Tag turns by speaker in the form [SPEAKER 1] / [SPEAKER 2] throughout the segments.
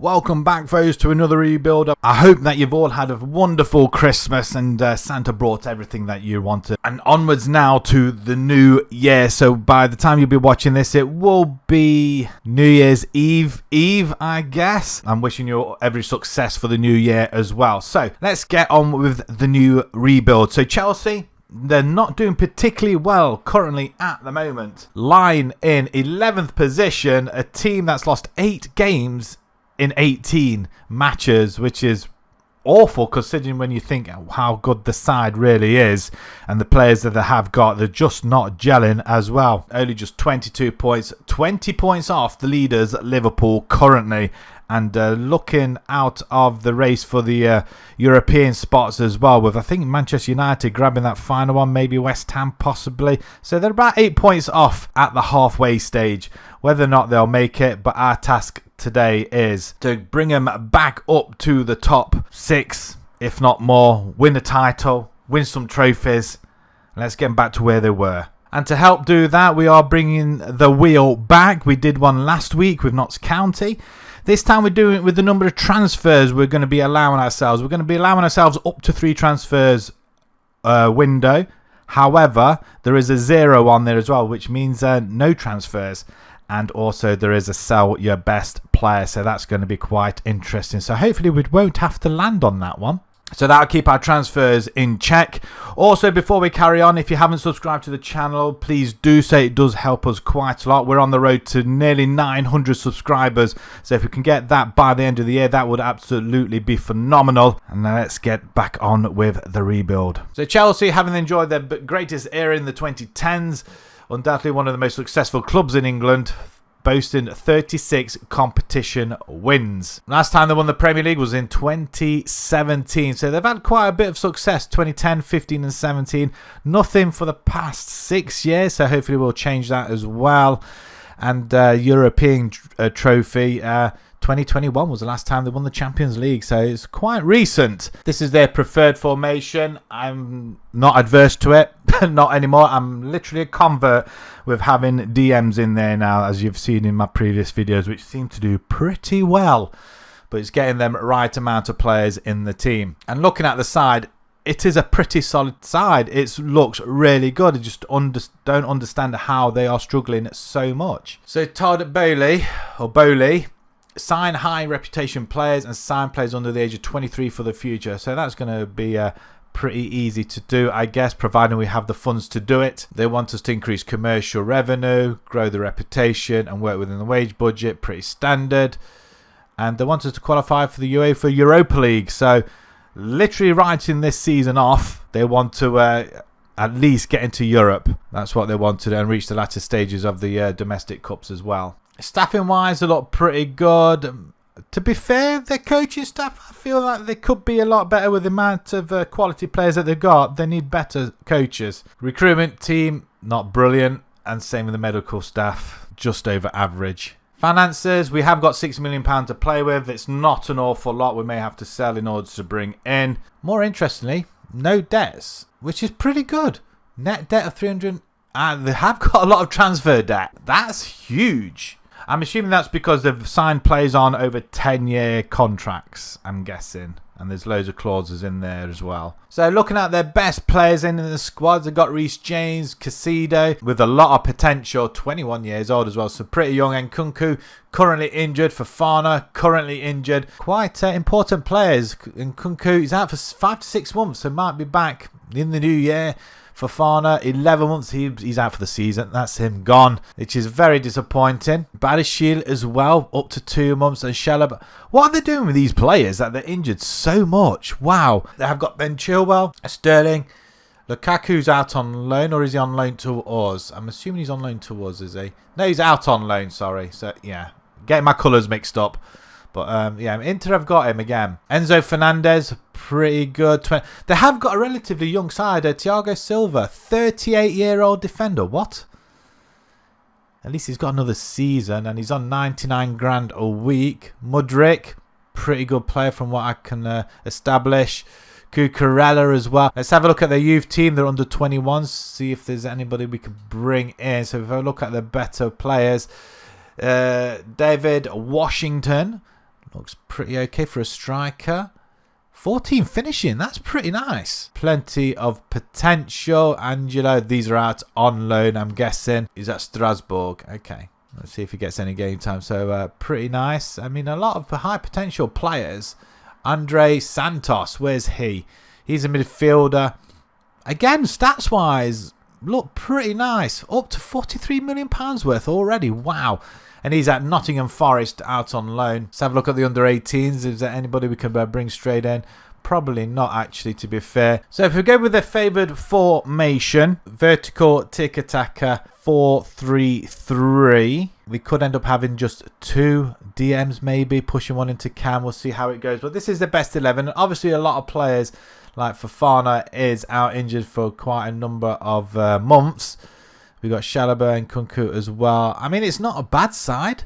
[SPEAKER 1] Welcome back, folks, to another rebuild. I hope that you've all had a wonderful Christmas and Santa brought everything that you wanted. And onwards now to the new year. So by the time you'll be watching this, it will be New Year's Eve, I guess. I'm wishing you every success for the new year as well. So let's get on with the new rebuild. So Chelsea, they're not doing particularly well currently at the moment. Lying in 11th position, a team that's lost 8 games in 18 matches, which is awful considering when you think how good the side really is, and the players that they have got, they're just not gelling as well. Only just 22 points, 20 points off the leaders Liverpool currently, and looking out of the race for the European spots as well, with I think Manchester United grabbing that final one, maybe West Ham possibly. So they're about 8 points off at the halfway stage. Whether or not they'll make it, but our task today is to bring them back up to the top 6, if not more, win the title, win some trophies, and let's get them back to where they were. And to help do that, we are bringing the wheel back. We did one last week with Notts County. This time we're doing it with the number of transfers we're going to be allowing ourselves. We're going to be allowing ourselves up to 3 transfers window. However, there is a 0 on there as well, which means no transfers. And also there is a sell your best player. So that's going to be quite interesting. So hopefully we won't have to land on that one. So that'll keep our transfers in check. Also, before we carry on, if you haven't subscribed to the channel, please do so. It does help us quite a lot. We're on the road to nearly 900 subscribers. So if we can get that by the end of the year, that would absolutely be phenomenal. And now let's get back on with the rebuild. So Chelsea, having enjoyed their greatest era in the 2010s, undoubtedly one of the most successful clubs in England, boasting 36 competition wins. Last time they won the Premier League was in 2017, so they've had quite a bit of success, 2010, 15 and 17. Nothing for the past 6 years, so hopefully we'll change that as well. And European trophy, 2021 was the last time they won the Champions League, so it's quite recent. This is their preferred formation. I'm not adverse to it, not anymore. I'm literally a convert with having DMs in there now, as you've seen in my previous videos, which seem to do pretty well. But it's getting them right amount of players in the team. And looking at the side, it is a pretty solid side. It looks really good. I just don't understand how they are struggling so much. So Todd Bowley, sign high reputation players and sign players under the age of 23 for the future. So that's going to be pretty easy to do, I guess, providing we have the funds to do it. They want us to increase commercial revenue, grow the reputation and work within the wage budget, pretty standard. And they want us to qualify for the UEFA Europa League. So literally writing this season off, they want to at least get into Europe. That's what they wanted, and reach the latter stages of the domestic cups as well. Staffing wise, they look pretty good. To be fair, their coaching staff, I feel like they could be a lot better with the amount of quality players that they've got. They need better coaches. Recruitment team, not brilliant. And same with the medical staff, just over average. Finances, we have got £6 million to play with. It's not an awful lot. We may have to sell in order to bring in. More interestingly, no debts, which is pretty good. Net debt of 300. And they have got a lot of transfer debt. That's huge. I'm assuming that's because they've signed players on over 10-year contracts, I'm guessing. And there's loads of clauses in there as well. So looking at their best players in the squad, they've got Reece James, Caicedo, with a lot of potential, 21 years old as well, so pretty young. And Nkunku, currently injured. Fofana, currently injured. Quite important players. And Nkunku, he's out for 5 to 6 months, so might be back in the new year. Fofana, 11 months, he's out for the season. That's him gone, which is very disappointing. Badishil as well, up to 2 months. And Shalab. What are they doing with these players that they're injured so much? Wow. They have got Ben Chilwell, Sterling. Lukaku's out on loan, or is he on loan to us? I'm assuming he's on loan to us, is he? No, he's out on loan, sorry. So, yeah, getting my colours mixed up. But, yeah, Inter have got him again. Enzo Fernandez, pretty good. They have got a relatively young side. Thiago Silva, 38-year-old defender. What? At least he's got another season, and he's on 99 grand a week. Mudryk, pretty good player from what I can establish. Cucurella as well. Let's have a look at their youth team. They're under 21s. See if there's anybody we can bring in. So if I look at the better players, David Washington. Looks pretty okay for a striker. 14 finishing, that's pretty nice. Plenty of potential. Angelo, these are out on loan, I'm guessing. He's at Strasbourg. Okay, let's see if he gets any game time. So pretty nice. I mean, a lot of high potential players. Andre Santos, where's he? He's a midfielder. Again, stats-wise, look pretty nice. Up to £43 million worth already. Wow. And he's at Nottingham Forest out on loan. Let's have a look at the under-18s. Is there anybody we can bring straight in? Probably not, actually, to be fair. So if we go with the favoured formation, vertical tiki-taka 4-3-3, we could end up having just 2 DMs maybe, pushing one into Cam. We'll see how it goes. But this is the best 11. Obviously, a lot of players like Fofana is out injured for quite a number of months. We've got Chalobah and Kunku as well. I mean, it's not a bad side.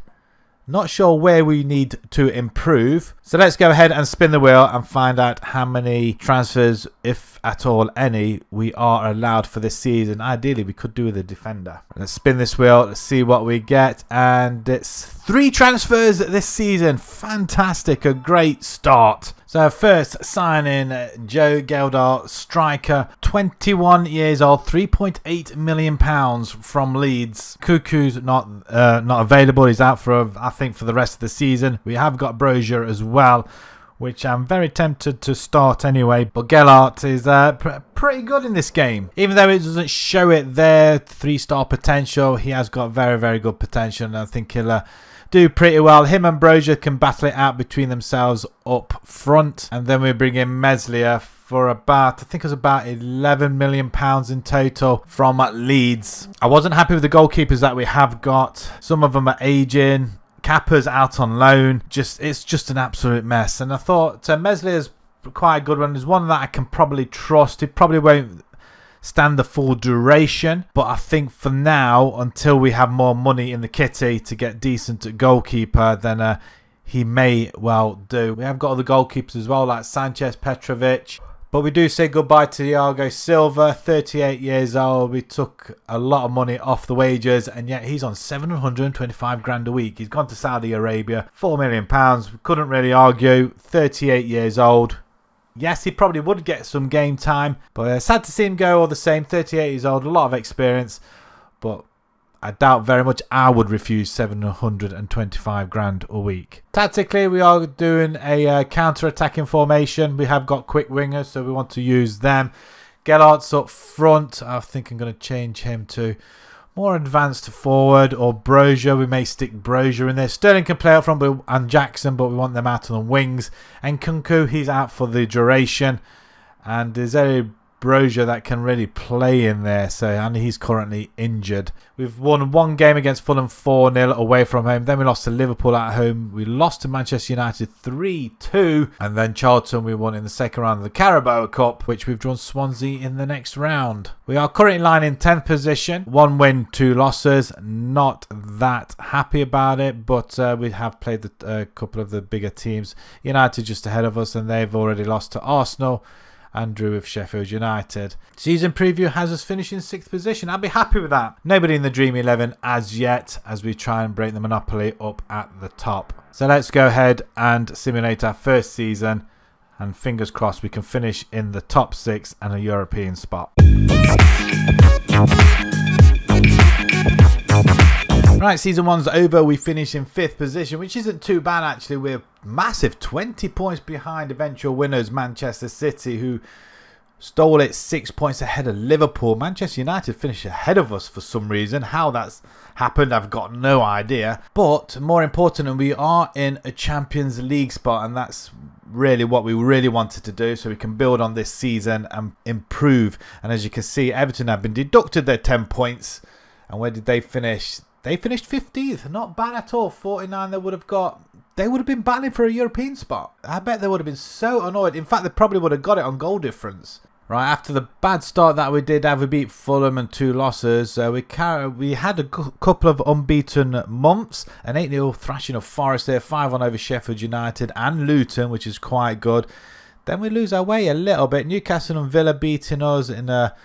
[SPEAKER 1] Not sure where we need to improve. So let's go ahead and spin the wheel and find out how many transfers, if at all any, we are allowed for this season. Ideally, we could do with a defender. Let's spin this wheel. Let's see what we get. And it's 3 transfers this season. Fantastic. A great start. So first signing, Joe Geldar, striker, 21 years old, £3.8 million from Leeds. Cuckoo's not available. He's out for, I think, for the rest of the season. We have got Brozier as well, which I'm very tempted to start anyway. But Gellert is pretty good in this game. Even though it doesn't show it there, 3-star potential, he has got very, very good potential. And I think he'll do pretty well. Him and Brozier can battle it out between themselves up front. And then we bring in Meslier for about, I think it was about £11 million in total from Leeds. I wasn't happy with the goalkeepers that we have got. Some of them are aging. Kappa's out on loan. It's just an absolute mess. And I thought Meslier's quite a good one. There's one that I can probably trust. He probably won't stand the full duration, but I think for now, until we have more money in the kitty to get decent goalkeeper, then he may well do. We have got other goalkeepers as well, like Sanchez, Petrovic. But we do say goodbye to Thiago Silva, 38 years old. We took a lot of money off the wages, and yet he's on 725 grand a week. He's gone to Saudi Arabia, £4 million. We couldn't really argue. 38 years old. Yes, he probably would get some game time, but sad to see him go all the same. 38 years old, a lot of experience, but I doubt very much I would refuse 725 grand a week. Tactically, we are doing a counter-attacking formation. We have got quick wingers, so we want to use them. Gellart's up front. I think I'm going to change him to more advanced forward, or Brozier. We may stick Brozier in there. Sterling can play up front, and Jackson, but we want them out on the wings. And Kunku, he's out for the duration. And there's a Brozier that can really play in there, and he's currently injured. We've won 1 game against Fulham 4-0 away from home. Then we lost to Liverpool at home. We lost to Manchester United 3-2. And then Charlton we won in the second round of the Carabao Cup, which we've drawn Swansea in the next round. We are currently lying in 10th position. 1 win, 2 losses. Not that happy about it, but we have played a couple of the bigger teams. United just ahead of us, and they've already lost to Arsenal. Andrew with Sheffield United. Season preview has us finishing 6th position. I'll be happy with that. Nobody in the Dream 11 as yet, as we try and break the monopoly up at the top. So let's go ahead and simulate our first season, and fingers crossed we can finish in the top 6 and a European spot. Right, season 1's over. We finish in 5th position, which isn't too bad actually. We're massive, 20 points behind eventual winners Manchester City, who stole it 6 points ahead of Liverpool. Manchester United finished ahead of us for some reason. How that's happened, I've got no idea. But more important, we are in a Champions League spot, and that's really what we really wanted to do, so we can build on this season and improve. And as you can see, Everton have been deducted their 10 points. And where did they finish? They finished 15th. Not bad at all. 49 they would have got. They would have been battling for a European spot. I bet they would have been so annoyed. In fact, they probably would have got it on goal difference. Right, after the bad start that we did have, we beat Fulham and 2 losses. We had a couple of unbeaten months. An 8-0 thrashing of Forest there. 5-1 over Sheffield United and Luton, which is quite good. Then we lose our way a little bit. Newcastle and Villa beating us in a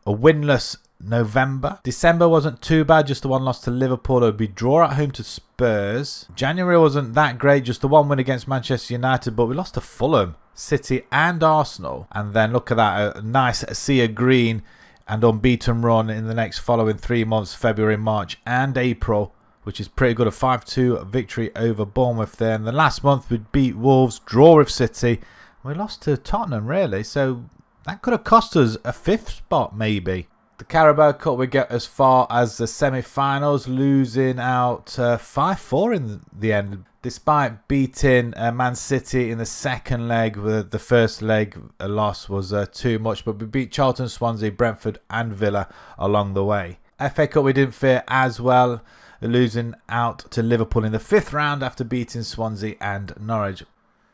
[SPEAKER 1] winless November. December wasn't too bad, just the one loss to Liverpool. It would be draw at home to Spurs. January wasn't that great, just the one win against Manchester United, but we lost to Fulham, City and Arsenal. And then look at that, a nice sea of green and unbeaten run in the next following 3 months, February, March and April, which is pretty good. A 5-2 victory over Bournemouth there. And the last month we beat Wolves, draw with City. We lost to Tottenham, really, so that could have cost us a 5th spot maybe. The Carabao Cup, we get as far as the semi-finals, losing out 5-4 in the end. Despite beating Man City in the second leg, the first leg loss was too much. But we beat Charlton, Swansea, Brentford and Villa along the way. FA Cup, we didn't fare as well, losing out to Liverpool in the 5th round after beating Swansea and Norwich.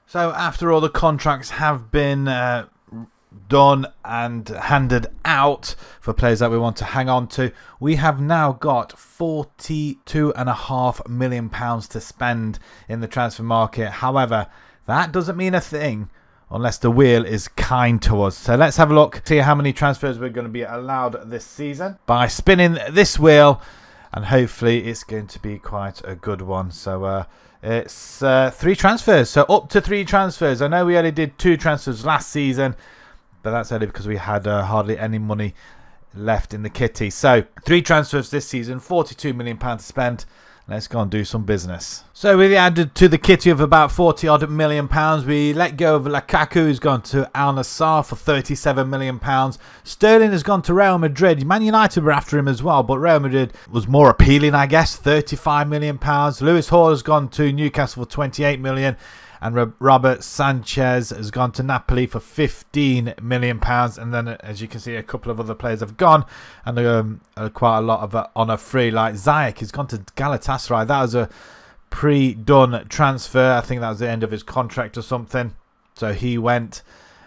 [SPEAKER 1] So after all the contracts have been done and handed out for players that we want to hang on to, we have now got £42.5 million to spend in the transfer market. However, that doesn't mean a thing unless the wheel is kind to us. So let's have a look, see how many transfers we're going to be allowed this season by spinning this wheel, and hopefully it's going to be quite a good one. So it's 3 transfers, so up to 3 transfers. I know we only did 2 transfers last season, but that's only because we had hardly any money left in the kitty. So 3 transfers this season, £42 million to spend. Let's go and do some business. So we added to the kitty of about £40 million. We let go of Lukaku, who's gone to Al Nassr for £37 million. Sterling has gone to Real Madrid. Man United were after him as well, but Real Madrid was more appealing, I guess. £35 million. Lewis Hall has gone to Newcastle for £28 million. And Robert Sanchez has gone to Napoli for £15 million. And then, as you can see, a couple of other players have gone. And quite a lot of on a free. Like Ziyech has gone to Galatasaray. That was a pre-done transfer. I think that was the end of his contract or something. So he went.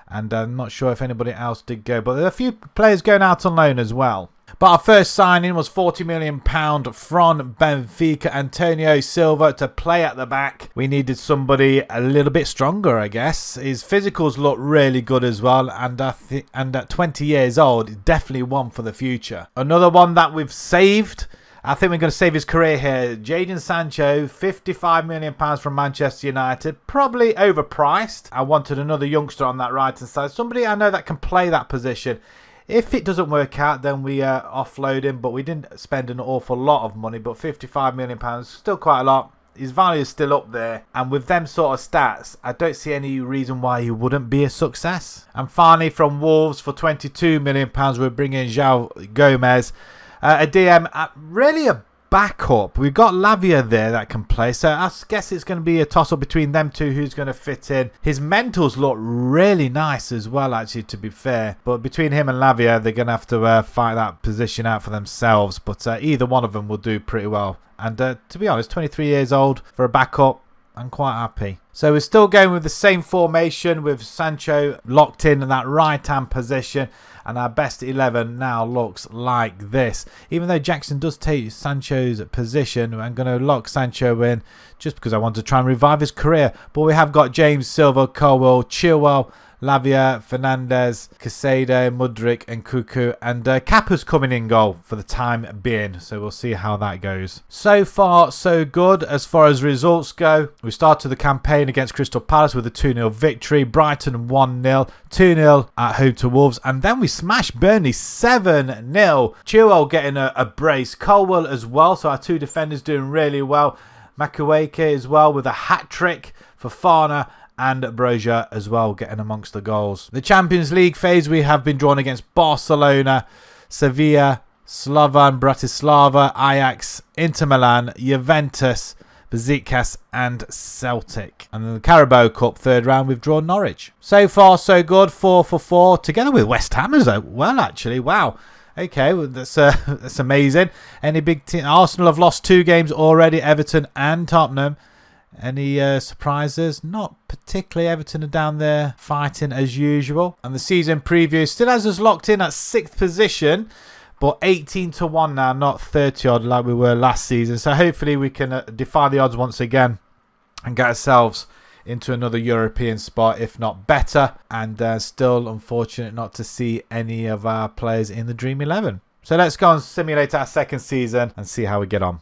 [SPEAKER 1] And I'm not sure if anybody else did go. But there are a few players going out on loan as well. But our first signing was £40 million from Benfica, Antonio Silva, to play at the back. We needed somebody a little bit stronger, I guess. His physicals look really good as well, and at 20 years old, definitely one for the future. Another one that we've saved, I think we're going to save his career here. Jadon Sancho, £55 million from Manchester United. Probably overpriced. I wanted another youngster on that right-hand side. Somebody I know that can play that position. If it doesn't work out, then we offload him. But we didn't spend an awful lot of money. But £55 million, still quite a lot. His value is still up there. And with them sort of stats, I don't see any reason why he wouldn't be a success. And finally, from Wolves for £22 million, we're bringing João Gomez. A DM, really a backup. We've got Lavia there that can play, so I guess it's going to be a toss-up between them two who's going to fit in. His mentals look really nice as well, actually, to be fair, but between him and Lavia, they're going to have to fight that position out for themselves, but either one of them will do pretty well. And to be honest, 23 years old for a backup, I'm quite happy. So we're still going with the same formation with Sancho locked in that right-hand position. And our best 11 now looks like this. Even though Jackson does take Sancho's position, I'm going to lock Sancho in just because I want to try and revive his career. But we have got James Silva, Colwell, Chilwell, Lavia, Fernandez, Casado, Mudryk and Cuckoo. And Kappa's coming in goal for the time being. So we'll see how that goes. So far, so good as far as results go. We started the campaign against Crystal Palace with a 2-0 victory. Brighton 1-0. 2-0 at home to Wolves. And then we smashed Burnley 7-0. Chilwell getting a brace. Colwell as well. So our 2 defenders doing really well. Makueke as well with a hat-trick for Fana. And Broja as well getting amongst the goals. The Champions League phase, we have been drawn against Barcelona, Sevilla, Slovan Bratislava, Ajax, Inter Milan, Juventus, Besiktas and Celtic. And in the Carabao Cup third round, we've drawn Norwich. So far, so good. 4 for 4. Together with West Ham as well, actually. Wow. Okay, well, that's amazing. Any big team? Arsenal have lost 2 games already, Everton and Tottenham. Any surprises? Not particularly. Everton are down there fighting as usual. And the season preview still has us locked in at 6th position. But 18-1 now, not 30-odd like we were last season. So hopefully we can defy the odds once again and get ourselves into another European spot, if not better. And still unfortunate not to see any of our players in the Dream 11. So let's go and simulate our second season and see how we get on.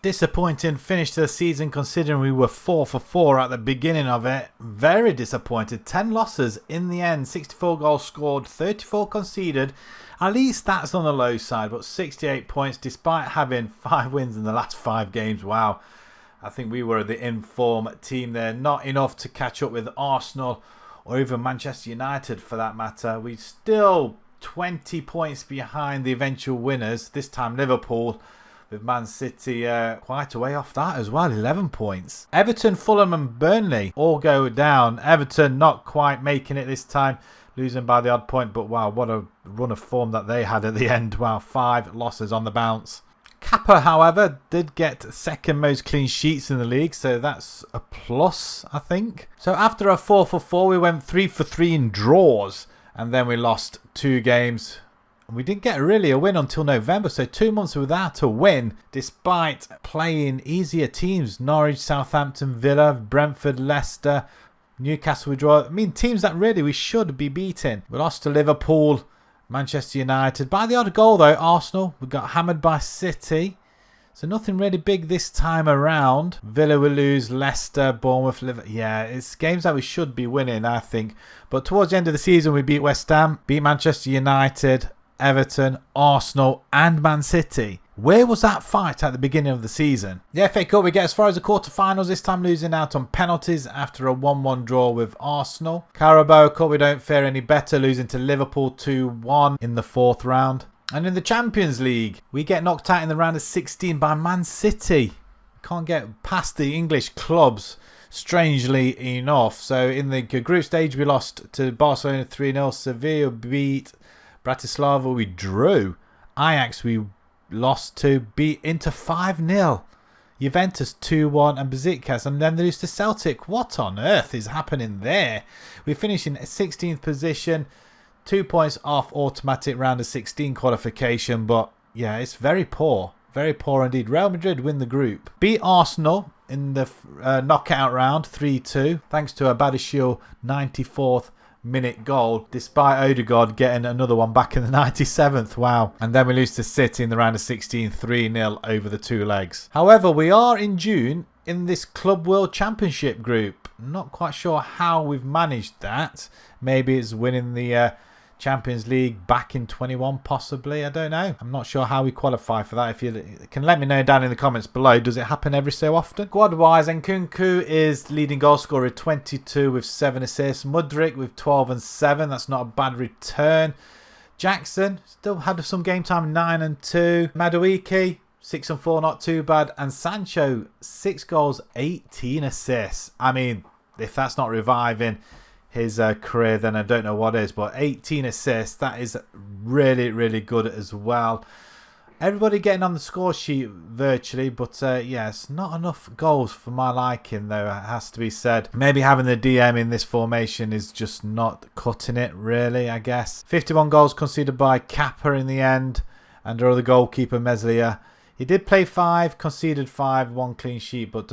[SPEAKER 1] Disappointing finish to the season considering we were 4 for 4 at the beginning of it. Very disappointed. 10 losses in the end. 64 goals scored, 34 conceded. At least that's on the low side, but 68 points despite having 5 wins in the last 5 games. Wow. I think we were the inform team there. Not enough to catch up with Arsenal or even Manchester United for that matter. We still 20 points behind the eventual winners. This time Liverpool, with Man City quite a way off that as well, 11 points. Everton, Fulham and Burnley all go down. Everton not quite making it this time, losing by the odd point. But wow, what a run of form that they had at the end. Wow, 5 losses on the bounce. Kappa, however, did get second most clean sheets in the league, so that's a plus, I think. So after a 4 for 4, we went 3 for 3 in draws, and then we lost 2 games. We didn't get really a win until November, so 2 months without a win, despite playing easier teams. Norwich, Southampton, Villa, Brentford, Leicester, Newcastle we draw. I mean, teams that really we should be beating. We lost to Liverpool, Manchester United. By the odd goal though, Arsenal, we got hammered by City. So nothing really big this time around. Villa will lose, Leicester, Bournemouth, Liverpool. Yeah, it's games that we should be winning, I think. But towards the end of the season, we beat West Ham, beat Manchester United, Everton, Arsenal and Man City. Where was that fight at the beginning of the season? The FA Cup, we get as far as the quarterfinals, this time losing out on penalties after a 1-1 draw with Arsenal. Carabao Cup, we don't fare any better, losing to Liverpool 2-1 in the 4th round. And in the Champions League, we get knocked out in the round of 16 by Man City. Can't get past the English clubs, strangely enough. So in the group stage, we lost to Barcelona 3-0. Sevilla beat Bratislava, we drew. Ajax, we lost to, beat Inter 5-0. Juventus 2-1 and Besiktas, and then they lose to Celtic. What on earth is happening there? We finish in 16th position, 2 points off automatic round of 16 qualification, but yeah, it's very poor. Very poor indeed. Real Madrid win the group. Beat Arsenal in the knockout round 3-2, thanks to a Badiashile 94th minute goal, despite Odegaard getting another one back in the 97th. Wow. And then we lose to City in the round of 16, 3-0 over the 2 legs. However, we are in June in this Club World Championship group. Not quite sure how we've managed that. Maybe it's winning the Champions League back in 21 possibly. I don't know. I'm not sure how we qualify for that. If you can let me know down in the comments below. Does it happen every so often? Squad wise, Nkunku is leading goal scorer with 22 with 7 assists. Mudryk with 12 and 7. That's not a bad return. Jackson still had some game time, 9 and 2. Madueke 6 and 4, not too bad. And Sancho 6 goals, 18 assists. I mean, if that's not reviving his career, then I don't know what is. But 18 assists, that is really, really good as well. Everybody getting on the score sheet virtually, but yes, not enough goals for my liking though, it has to be said. Maybe having the DM in this formation is just not cutting it really, I guess. 51 goals conceded by Kappa in the end, and our other goalkeeper Meslier. He did play 5, conceded 5, 1 clean sheet, but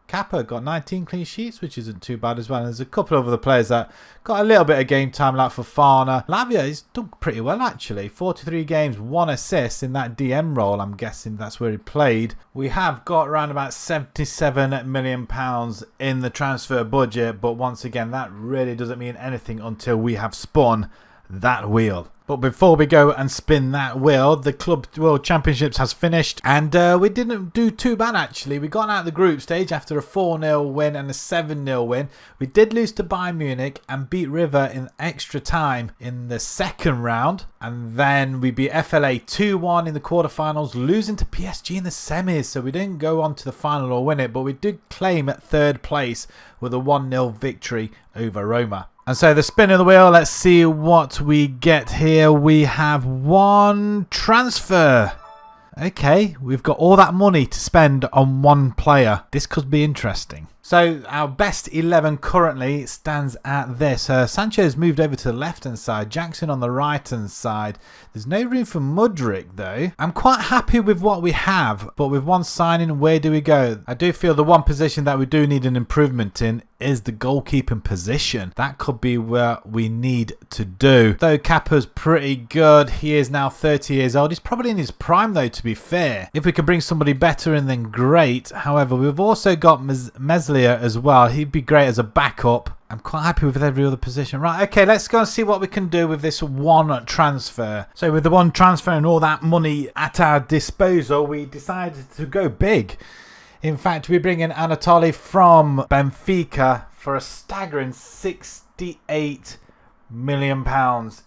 [SPEAKER 1] Kappa got 19 clean sheets, which isn't too bad as well. And there's a couple of other players that got a little bit of game time, like Fofana. Lavia has done pretty well, actually. 43 games, 1 assist in that DM role. I'm guessing that's where he played. We have got around about £77 million in the transfer budget. But once again, that really doesn't mean anything until we have spun that wheel. But before we go and spin that wheel, the Club World Championships has finished. And we didn't do too bad, actually. We got out of the group stage after a 4-0 win and a 7-0 win. We did lose to Bayern Munich and beat River in extra time in the second round. And then we beat FLA 2-1 in the quarterfinals, losing to PSG in the semis. So we didn't go on to the final or win it, but we did claim at 3rd place with a 1-0 victory over Roma. And so the spin of the wheel, let's see what we get here. We have 1 transfer. Okay, we've got all that money to spend on 1 player. This could be interesting. So our best 11 currently stands at this. Sanchez moved over to the left-hand side. Jackson on the right-hand side. There's no room for Mudryk, though. I'm quite happy with what we have, but with one signing, where do we go? I do feel the one position that we do need an improvement in is the goalkeeping position. That could be where we need to do. Though Kepa's pretty good. He is now 30 years old. He's probably in his prime, though, to be fair. If we could bring somebody better in, then great. However, we've also got Meslier as well. He'd be great as a backup. I'm quite happy with every other position. Right, okay, let's go and see what we can do with this one transfer. So with the one transfer and all that money at our disposal, we decided to go big. In fact, we bring in Anatoly from Benfica for a staggering £68 million.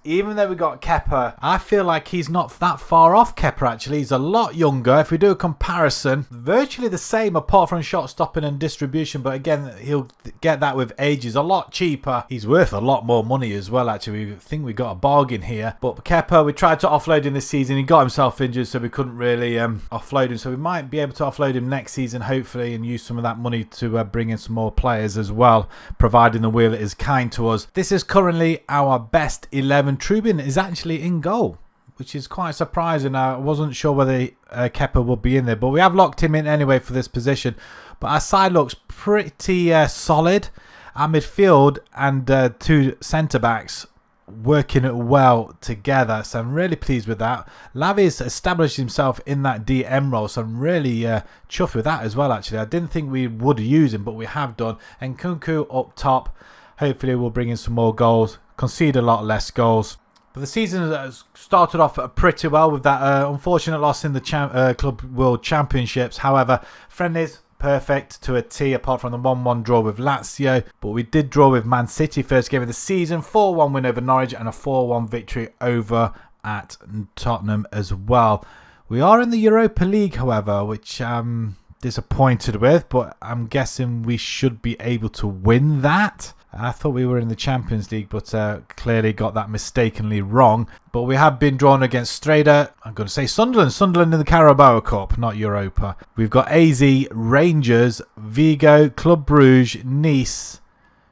[SPEAKER 1] Even though we got Kepa, I feel like he's not that far off Kepa actually. He's a lot younger. If we do a comparison, virtually the same apart from shot stopping and distribution, but again, he'll get that with age. He's a lot cheaper. He's worth a lot more money as well actually. We think we got a bargain here. But Kepa, we tried to offload him this season. He got himself injured, so we couldn't really offload him. So we might be able to offload him next season hopefully and use some of that money to bring in some more players as well, providing the wheel is kind to us. This is currently our best 11. Trubin is actually in goal, which is quite surprising. I wasn't sure whether Kepa would be in there, but we have locked him in anyway for this position. But our side looks pretty solid. Our midfield and two centre-backs working well together, so I'm really pleased with that. Lavi's established himself in that DM role, so I'm really chuffed with that as well actually. I didn't think we would use him, but we have done. And Kunku up top, hopefully we'll bring in some more goals, concede a lot less goals. But the season has started off pretty well with that unfortunate loss in the Club World Championships. However, friendlies, perfect to a T apart from the 1-1 draw with Lazio. But we did draw with Man City first game of the season, 4-1 win over Norwich and a 4-1 victory over at Tottenham as well. We are in the Europa League, however, which I'm disappointed with, but I'm guessing we should be able to win that. I thought we were in the Champions League, but clearly got that mistakenly wrong. But we have been drawn against Strada. I'm going to say Sunderland. Sunderland in the Carabao Cup, not Europa. We've got AZ, Rangers, Vigo, Club Brugge, Nice,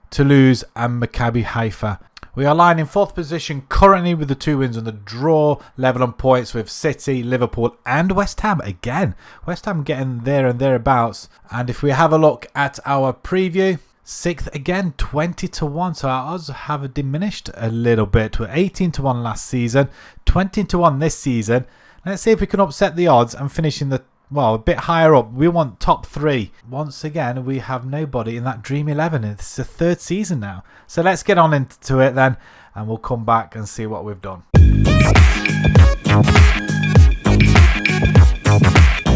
[SPEAKER 1] Toulouse and Maccabi Haifa. We are lying in 4th position currently with the 2 wins and the draw, level on points with City, Liverpool and West Ham again. West Ham getting there and thereabouts. And if we have a look at our preview, 6th again, 20-1. So our odds have diminished a little bit. We're 18-1 last season, 20-1 this season. Let's see if we can upset the odds and finish in the, well, a bit higher up. We want top 3. Once again, we have nobody in that Dream 11. It's the 3rd season now. So let's get on into it then, and we'll come back and see what we've done.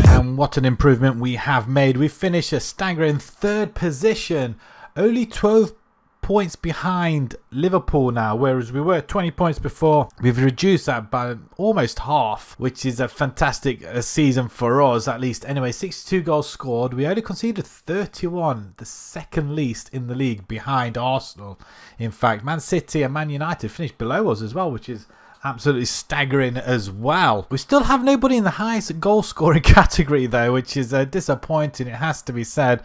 [SPEAKER 1] And what an improvement we have made. We finished a staggering 3rd position. Only 12 points behind Liverpool now, whereas we were 20 points before. We've reduced that by almost half, which is a fantastic season for us, at least. Anyway, 62 goals scored. We only conceded 31, the 2nd least in the league behind Arsenal. In fact, Man City and Man United finished below us as well, which is absolutely staggering as well. We still have nobody in the highest goal scoring category though, which is disappointing, it has to be said.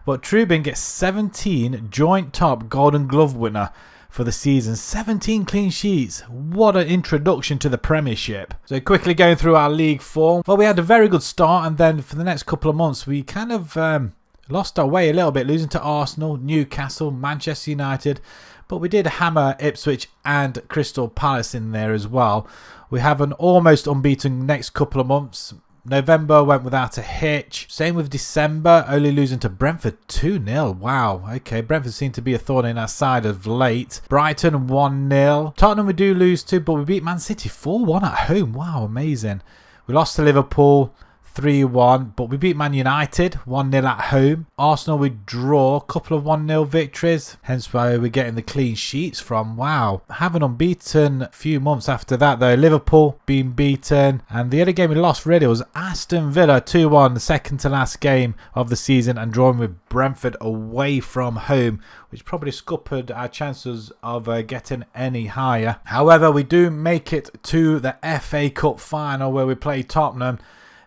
[SPEAKER 1] But Trubin gets 17, joint top Golden Glove winner for the season. 17 clean sheets. What an introduction to the Premiership. So quickly going through our league form. Well, we had a very good start, and then for the next couple of months we kind of lost our way a little bit, losing to Arsenal, Newcastle, Manchester United. But we did hammer Ipswich and Crystal Palace in there as well. We have an almost unbeaten next couple of months. November went without a hitch. Same with December, only losing to Brentford 2-0. Wow, okay, Brentford seem to be a thorn in our side of late. Brighton 1-0. Tottenham we do lose to, but we beat Man City 4-1 at home. Wow, amazing. We lost to Liverpool 3-1, but we beat Man United 1-0 at home. Arsenal we draw, a couple of 1-0 victories, hence why we're getting the clean sheets from. Wow, haven't unbeaten a few months after that though. Liverpool being beaten, and the other game we lost really was Aston Villa 2-1, the second to last game of the season, and drawing with Brentford away from home, which probably scuppered our chances of getting any higher. However, we do make it to the FA Cup final where we play Tottenham.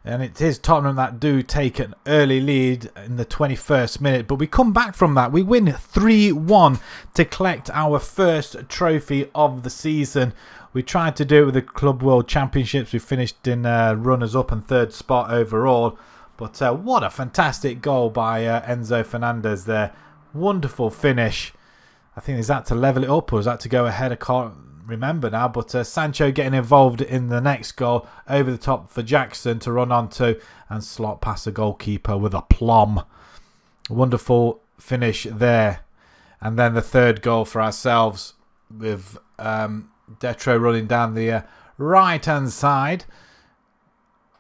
[SPEAKER 1] And it is Tottenham that do take an early lead in the 21st minute. But we come back from that. We win 3-1 to collect our first trophy of the season. We tried to do it with the Club World Championships. We finished in runners-up and third spot overall. But what a fantastic goal by Enzo Fernandez there. Wonderful finish. I think is that to level it up or is that to go ahead? I can't remember now. But Sancho getting involved in the next goal over the top for Jackson to run onto and slot past the goalkeeper with aplomb. Wonderful finish there. And then the third goal for ourselves with Detro running down the right-hand side.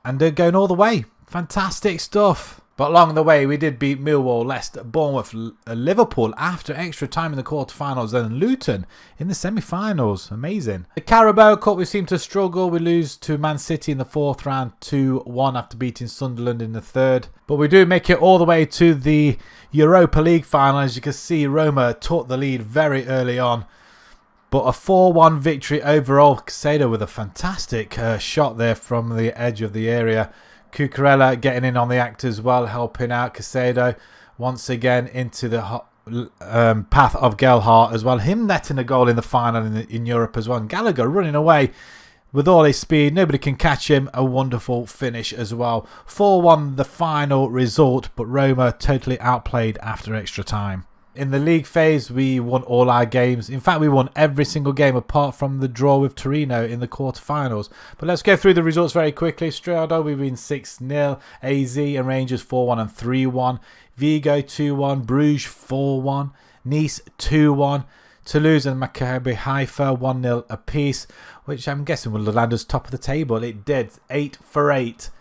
[SPEAKER 1] And they're going all the way. Fantastic stuff. But along the way, we did beat Millwall, Leicester, Bournemouth, Liverpool after extra time in the quarterfinals, and Luton in the semi-finals. Amazing. The Carabao Cup, we seem to struggle. We lose to Man City in the fourth round, 2-1 after beating Sunderland in the third. But we do make it all the way to the Europa League final. As you can see, Roma took the lead very early on. But a 4-1 victory overall. Casado with a fantastic shot there from the edge of the area. Cucurella getting in on the act as well, helping out Casado once again into the path of Gelhardt as well. Him netting a goal in the final in Europe as well. And Gallagher running away with all his speed. Nobody can catch him. A wonderful finish as well. 4-1 the final result, but Roma totally outplayed after extra time. In the league phase, we won all our games. In fact, we won every single game apart from the draw with Torino in the quarterfinals. But let's go through the results very quickly. Streldo, we win 6-0. AZ and Rangers 4-1 and 3-1. Vigo 2-1. Bruges 4-1. Nice 2-1. Toulouse and Maccabi Haifa 1-0 apiece, which I'm guessing will land us top of the table. It did. 8 for 8.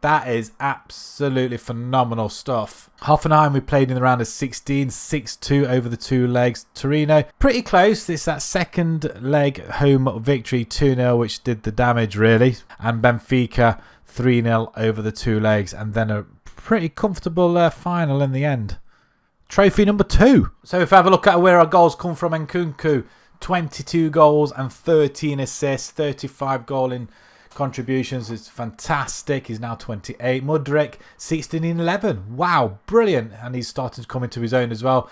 [SPEAKER 1] That is absolutely phenomenal stuff. Hoffenheim we played in the round of 16, 6-2 over the two legs. Torino, pretty close. It's that second leg home victory, 2-0, which did the damage really. And Benfica, 3-0 over the two legs. And then a pretty comfortable final in the end. Trophy number 2. So if I have a look at where our goals come from, Nkunku, 22 goals and 13 assists, 35 goal in contributions is fantastic. He's now 28. Mudryk 16 and 11. Wow, brilliant. And he's starting to come into his own as well.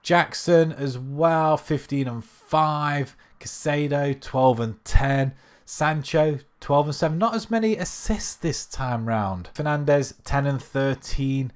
[SPEAKER 1] Jackson as well, 15 and 5. Casado 12 and 10. Sancho 12 and 7. Not as many assists this time round. Fernandez 10 and 13.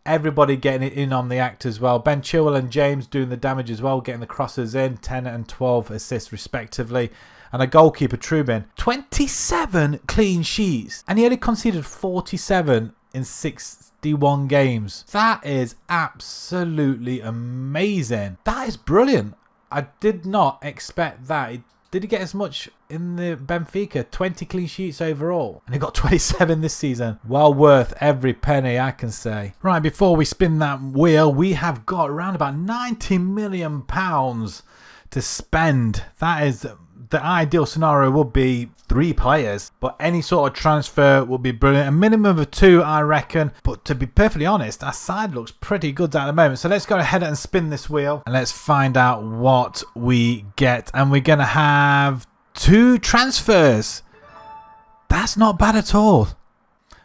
[SPEAKER 1] Everybody getting it in on the act as well. Ben Chilwell and James doing the damage as well, getting the crosses in, 10 and 12 assists respectively. And a goalkeeper, Trubin, 27 clean sheets. And he only conceded 47 in 61 games. That is absolutely amazing. That is brilliant. I did not expect that. Did he get as much in the Benfica? 20 clean sheets overall. And he got 27 this season. Well worth every penny, I can say. Right, before we spin that wheel, we have got around about £90 million to spend. That is... The ideal scenario would be 3 players, but any sort of transfer would be brilliant. A minimum of 2, I reckon. But to be perfectly honest, our side looks pretty good at the moment. So let's go ahead and spin this wheel and let's find out what we get. And we're going to have 2 transfers. That's not bad at all.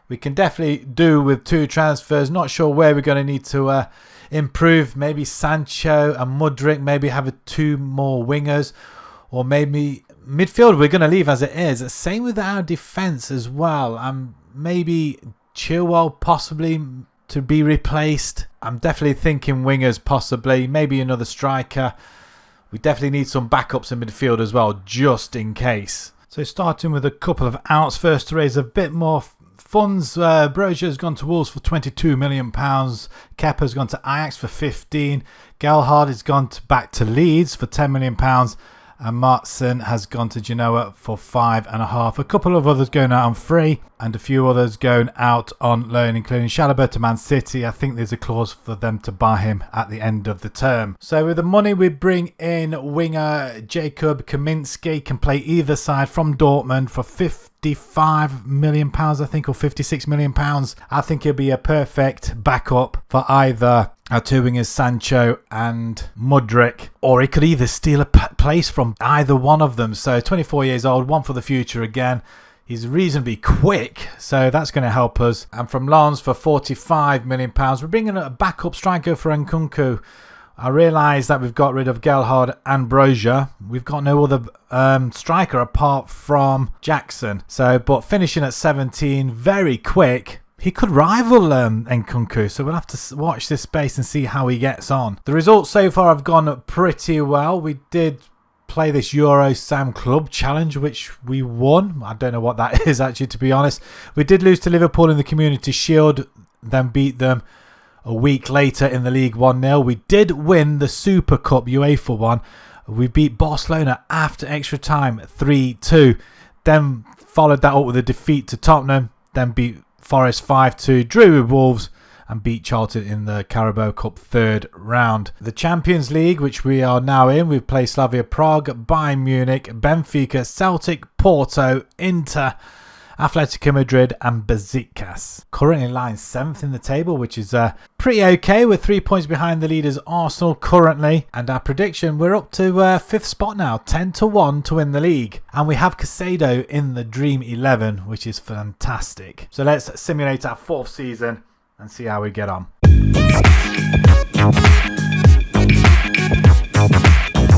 [SPEAKER 1] We can definitely do with 2 transfers. Not sure where we're going to need to improve. Maybe Sancho and Mudryk. Maybe have 2 more wingers. Or maybe midfield we're going to leave as it is. Same with our defence as well. Maybe Chilwell possibly to be replaced. I'm definitely thinking wingers possibly. Maybe another striker. We definitely need some backups in midfield as well, just in case. So starting with a couple of outs. First to raise a bit more funds. Brozier's gone to Wolves for £22 million. Kepa's gone to Ajax for 15. Gelhardt has gone back to Leeds for £10 million. And Martson has gone to Genoa for 5.5. A couple of others going out on free. And a few others going out on loan, including Chalobah to Man City. I think there's a clause for them to buy him at the end of the term. So with the money we bring in, winger Jacob Kaminski can play either side from Dortmund for £55 million, I think, or £56 million. I think he'll be a perfect backup for either our 2 wingers, Sancho and Mudryk, or he could either steal a place from either one of them. So 24 years old, one for the future again. He's reasonably quick, so that's going to help us. And from Lens for £45 million, we're bringing a backup striker for Nkunku. I realise that we've got rid of Gelhardt and Brozier. We've got no other striker apart from Jackson. But finishing at 17, very quick. He could rival Nkunku, so we'll have to watch this space and see how he gets on. The results so far have gone pretty well. We did play this Euro Sam Club Challenge, which we won. I don't know what that is, actually, to be honest. We did lose to Liverpool in the Community Shield, then beat them a week later in the league 1-0. We did win the Super Cup UEFA one. We beat Barcelona after extra time 3-2. Then followed that up with a defeat to Tottenham. Then beat Forest 5-2, drew with Wolves and beat Charlton in the Carabao Cup third round. The Champions League, which we are now in, we've played Slavia Prague, Bayern Munich, Benfica, Celtic, Porto, Inter, Atletico Madrid and Besiktas. Currently lying 7th in the table, which is pretty okay. We're 3 points behind the leaders Arsenal currently. And our prediction, we're up to 5th spot now, 10-1 to win the league. And we have Casado in the Dream 11, which is fantastic. So let's simulate our 4th season and see how we get on.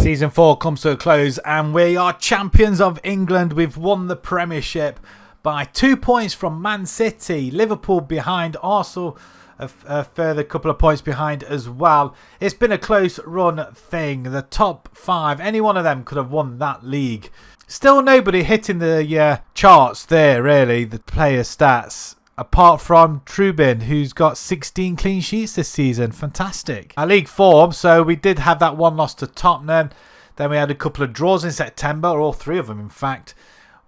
[SPEAKER 1] Season 4 comes to a close and we are champions of England. We've won the Premiership by 2 points from Man City. Liverpool behind, Arsenal a further couple of points behind as well. It's been a close run thing. The top 5, any one of them could have won that league. Still nobody hitting the charts there, really, the player stats, apart from Trubin, who's got 16 clean sheets this season. Fantastic. Our league form, so we did have that one loss to Tottenham. Then we had a couple of draws in September, or all 3 of them in fact.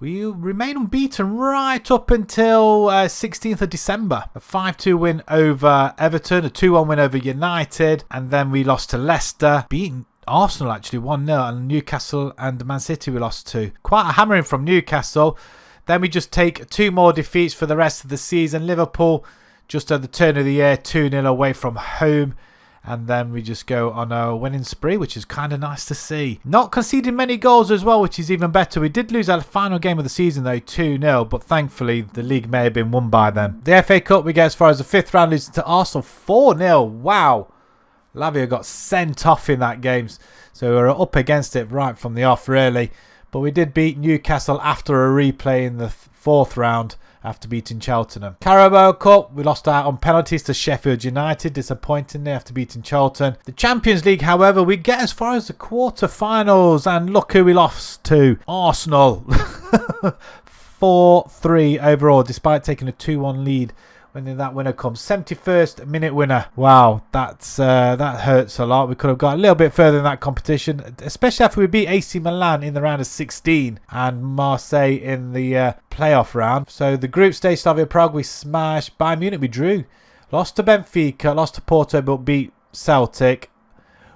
[SPEAKER 1] We remain unbeaten right up until 16th of December. A 5-2 win over Everton, a 2-1 win over United, and then we lost to Leicester, beating Arsenal actually 1-0, and Newcastle and Man City we lost to. Quite a hammering from Newcastle. Then we just take 2 more defeats for the rest of the season. Liverpool, just at the turn of the year, 2-0 away from home. And then we just go on a winning spree, which is kind of nice to see. Not conceding many goals as well, which is even better. We did lose our final game of the season, though, 2-0. But thankfully, the league may have been won by them. The FA Cup, we get as far as the 5th round, losing to Arsenal 4-0. Wow. Lavia got sent off in that game. So we were up against it right from the off, really. But we did beat Newcastle after a replay in the 4th round, after beating Cheltenham. Carabao Cup, we lost out on penalties to Sheffield United, disappointingly, after beating Charlton. The Champions League, however, we get as far as the quarter-finals, and look who we lost to. Arsenal. 4-3 overall, despite taking a 2-1 lead when that winner comes. 71st minute winner. Wow, that hurts a lot. We could have got a little bit further in that competition, especially after we beat AC Milan in the round of 16 and Marseille in the playoff round. So the group stage, Slavia Prague, we smashed. Bayern Munich, we drew. Lost to Benfica, lost to Porto, but beat Celtic.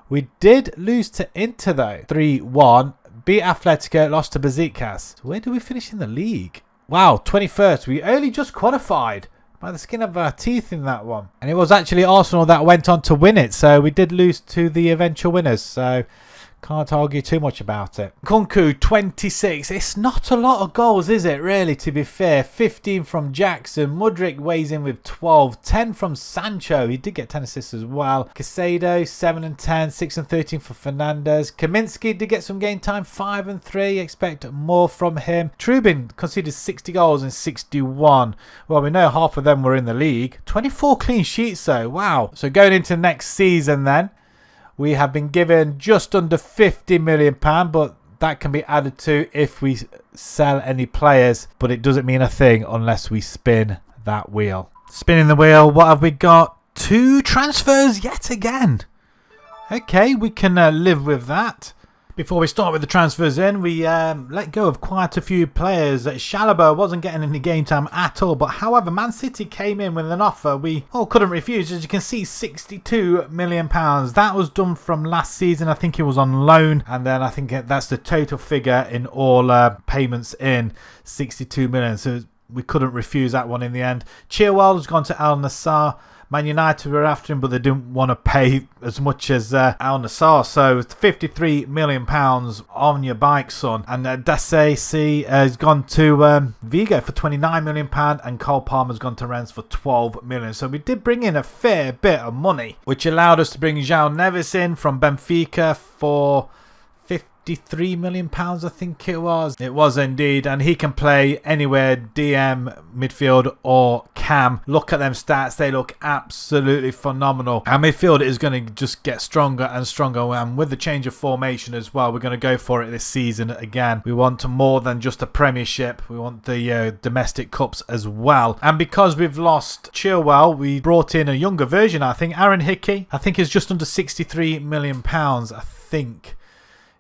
[SPEAKER 1] We did lose to Inter, though, 3-1. Beat Atletico, lost to Besiktas. So where do we finish in the league? Wow, 21st. We only just qualified by the skin of our teeth in that one. And it was actually Arsenal that went on to win it. So we did lose to the eventual winners. So can't argue too much about it. Nkunku, 26. It's not a lot of goals, is it, really, to be fair? 15 from Jackson. Mudryk weighs in with 12. 10 from Sancho. He did get 10 assists as well. Casado, 7 and 10. 6 and 13 for Fernandez. Kaminsky did get some game time. 5 and 3. Expect more from him. Trubin conceded 60 goals in 61. Well, we know half of them were in the league. 24 clean sheets, though. Wow. So going into next season then, we have been given just under £50 million, but that can be added to if we sell any players. But it doesn't mean a thing unless we spin that wheel. Spinning the wheel, what have we got? 2 transfers yet again. Okay, we can live with that. Before we start with the transfers in, we let go of quite a few players. Chalobah wasn't getting any game time at all, but however, Man City came in with an offer we couldn't refuse. As you can see, £62 million. That was done from last season. I think he was on loan, and then I think that's the total figure in all payments in, 62 million. So we couldn't refuse that one in the end. Chilwell has gone to Al Nassr. Man United were after him, but they didn't want to pay as much as Al Nassr. So £53 million on your bike, son. And Dessay has gone to Vigo for £29 million, and Cole Palmer's gone to Rennes for £12 million. So we did bring in a fair bit of money, which allowed us to bring João Neves in from Benfica for £53 million, I think it was. It was indeed, and he can play anywhere, DM, midfield or cam. Look at them stats, they look absolutely phenomenal. Our midfield is going to just get stronger and stronger, and with the change of formation as well, we're going to go for it this season again. We want more than just a Premiership, we want the domestic cups as well. And because we've lost Chilwell, we brought in a younger version, I think. Aaron Hickey, I think is just under £63 million, I think.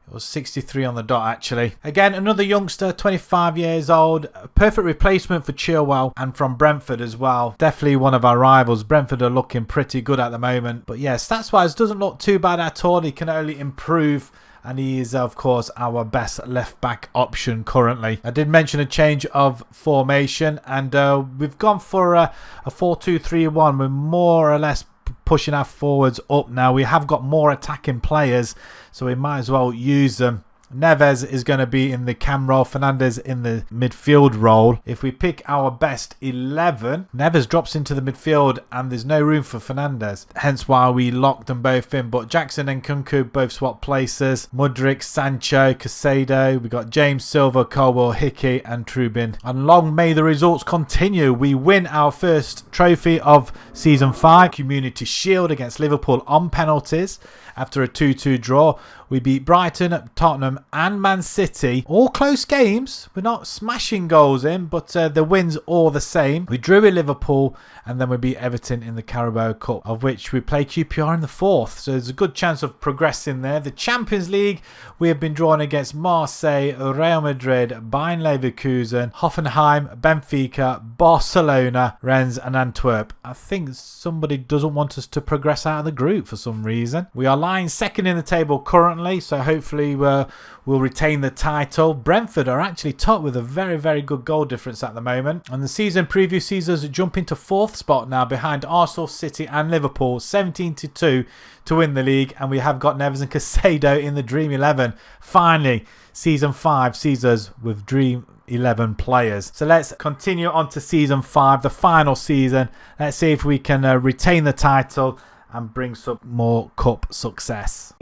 [SPEAKER 1] It was 63 on the dot, actually. Again, another youngster, 25 years old. Perfect replacement for Chilwell, and from Brentford as well. Definitely one of our rivals. Brentford are looking pretty good at the moment. But yeah, stats-wise, doesn't look too bad at all. He can only improve. And he is, of course, our best left-back option currently. I did mention a change of formation. And we've gone for a 4-2-3-1. We're more or less pushing our forwards up now. We have got more attacking players, so we might as well use them. Neves is going to be in the cam role, Fernandes in the midfield role. If we pick our best 11, Neves drops into the midfield and there's no room for Fernandes. Hence why we locked them both in. But Jackson and Kunku both swap places. Mudryk, Sancho, Caicedo. We got James, Silva, Colwell, Hickey and Trubin. And long may the results continue. We win our first trophy of Season 5, Community Shield, against Liverpool on penalties after a 2-2 draw. We beat Brighton, Tottenham and Man City. All close games. We're not smashing goals in, but the wins all the same. We drew with Liverpool and then we beat Everton in the Carabao Cup, of which we play QPR in the 4th. So there's a good chance of progressing there. The Champions League, we have been drawn against Marseille, Real Madrid, Bayern Leverkusen, Hoffenheim, Benfica, Barcelona, Rennes and Antwerp. I think somebody doesn't want us to progress out of the group for some reason. We are lying second in the table currently, so hopefully we'll retain the title. Brentford are actually top with a very, very good goal difference at the moment. And the season preview sees us jump into 4th spot now behind Arsenal, City and Liverpool, 17-2 to win the league. And we have got Neves and Caicedo in the Dream 11. Finally, Season 5 sees us with Dream 11 players. So let's continue on to Season 5, the final season. Let's see if we can retain the title and bring some more cup success.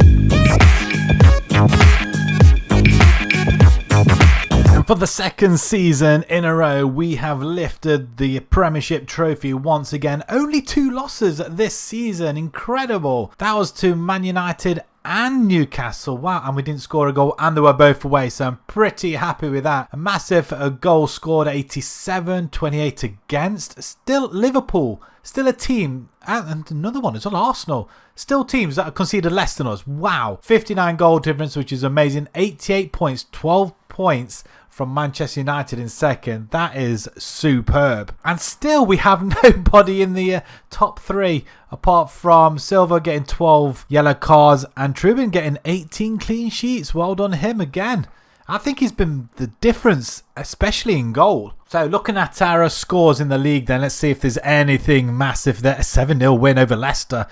[SPEAKER 1] And for the second season in a row, we have lifted the Premiership trophy once again. Only 2 losses this season. Incredible. That was to Man United and Newcastle. Wow, and we didn't score a goal and they were both away, so I'm pretty happy with that. A massive goal scored, 87, 28 against. Still Liverpool, still a team, and another one as well, Arsenal. Still teams that have conceded less than us. Wow, 59 goal difference, which is amazing. 88 points, 12 points from Manchester United in second. That is superb. And still we have nobody in the top 3 apart from Silva getting 12 yellow cards and Trubin getting 18 clean sheets. Well done him again. I think he's been the difference, especially in goal. So looking at our scores in the league then, let's see if there's anything massive there. A 7-0 win over Leicester.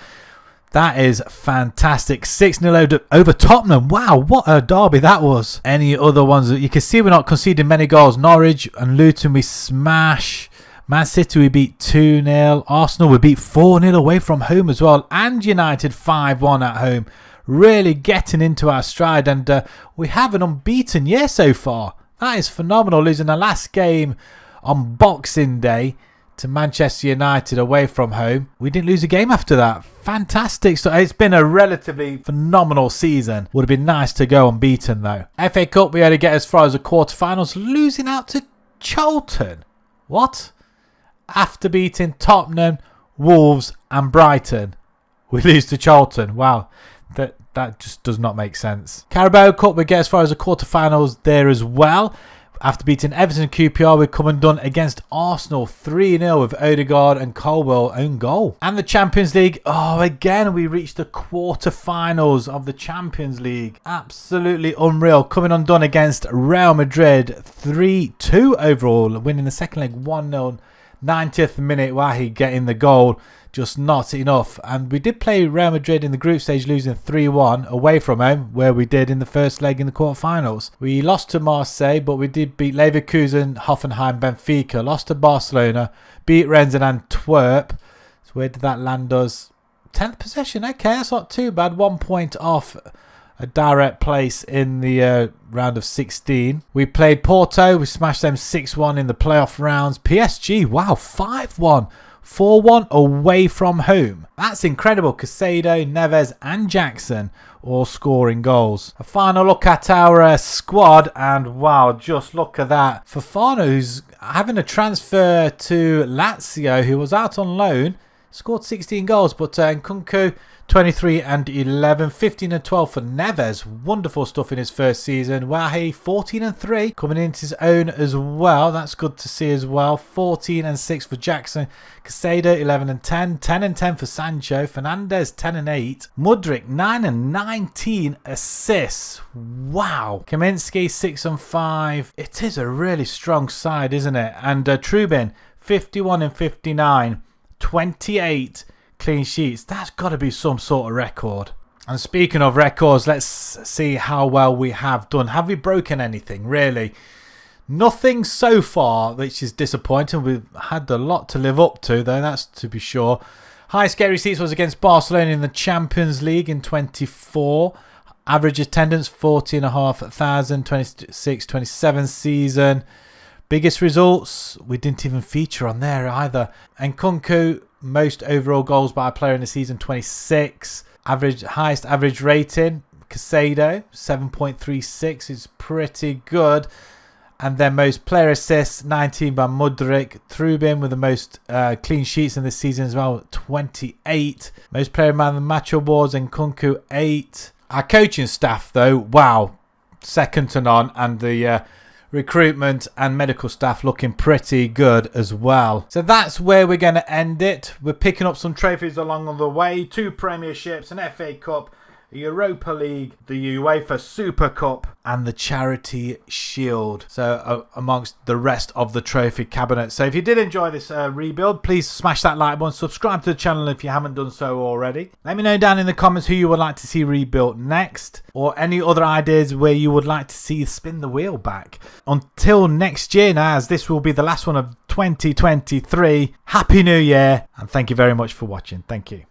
[SPEAKER 1] That is fantastic. 6-0 over Tottenham. Wow, what a derby that was. Any other ones? You can see we're not conceding many goals. Norwich and Luton we smash. Man City we beat 2-0. Arsenal we beat 4-0 away from home as well. And United 5-1 at home. Really getting into our stride. And we have an unbeaten year so far. That is phenomenal. Losing the last game on Boxing Day to Manchester United away from home. We didn't lose a game after that. Fantastic. So it's been a relatively phenomenal season. Would have been nice to go unbeaten though. FA Cup, we had to get as far as the quarterfinals, losing out to Charlton. What? After beating Tottenham, Wolves and Brighton, we lose to Charlton. Wow. That just does not make sense. Carabao Cup, we get as far as the quarterfinals there as well. After beating Everton and QPR, we come undone against Arsenal 3-0 with Odegaard and Colwell own goal. And the Champions League, again we reached the quarterfinals of the Champions League. Absolutely unreal. Coming undone against Real Madrid 3-2 overall, winning the second leg 1-0. 90th minute, Wahi getting the goal, just not enough. And we did play Real Madrid in the group stage, losing 3-1 away from home, where we did in the first leg in the quarterfinals. We lost to Marseille, but we did beat Leverkusen, Hoffenheim, Benfica, lost to Barcelona, beat Rennes and Antwerp. So where did that land us? 10th position. Okay, that's not too bad. 1 point off a direct place in the round of 16. We played Porto. We smashed them 6-1 in the playoff rounds. PSG, wow, 5-1. 4-1 away from home. That's incredible. Caicedo, Neves and Jackson all scoring goals. A final look at our squad, and wow, just look at that. Fofana, who's having a transfer to Lazio, who was out on loan, scored 16 goals, but Nkunku 23 and 11, 15 and 12 for Neves. Wonderful stuff in his first season. Wahi 14 and 3, coming into his own as well. That's good to see as well. 14 and 6 for Jackson. Caicedo 11 and 10, 10 and 10 for Sancho. Fernandez 10 and 8. Mudryk 9 and 19 assists. Wow. Kaminsky 6 and 5. It is a really strong side, isn't it? And Trubin 51 and 59, 28 clean sheets. That's got to be some sort of record. And speaking of records, let's see how well we have done. Have we broken anything? Really, nothing so far, which is disappointing. We've had a lot to live up to, though, that's to be sure. Highest get receipts was against Barcelona in the Champions League in 24. Average attendance 40,500, 26-27 season. Biggest results, we didn't even feature on there either. And Nkunku, most overall goals by a player in the season, 26. Highest average rating, Caicedo 7.36 is pretty good. And then most player assists, 19 by Mudryk. Trubin with the most clean sheets in this season as well, 28. Most player man of the match awards, Nkunku 8. Our coaching staff though, wow, second to none, and the recruitment and medical staff looking pretty good as well. So that's where we're going to end it. We're picking up some trophies along the way. 2 premierships, an FA Cup, the Europa League, the UEFA Super Cup and the Charity Shield. So amongst the rest of the trophy cabinet. So if you did enjoy this rebuild, please smash that like button. Subscribe to the channel if you haven't done so already. Let me know down in the comments who you would like to see rebuilt next, or any other ideas where you would like to see spin the wheel back. Until next year now, as this will be the last one of 2023, Happy New Year and thank you very much for watching. Thank you.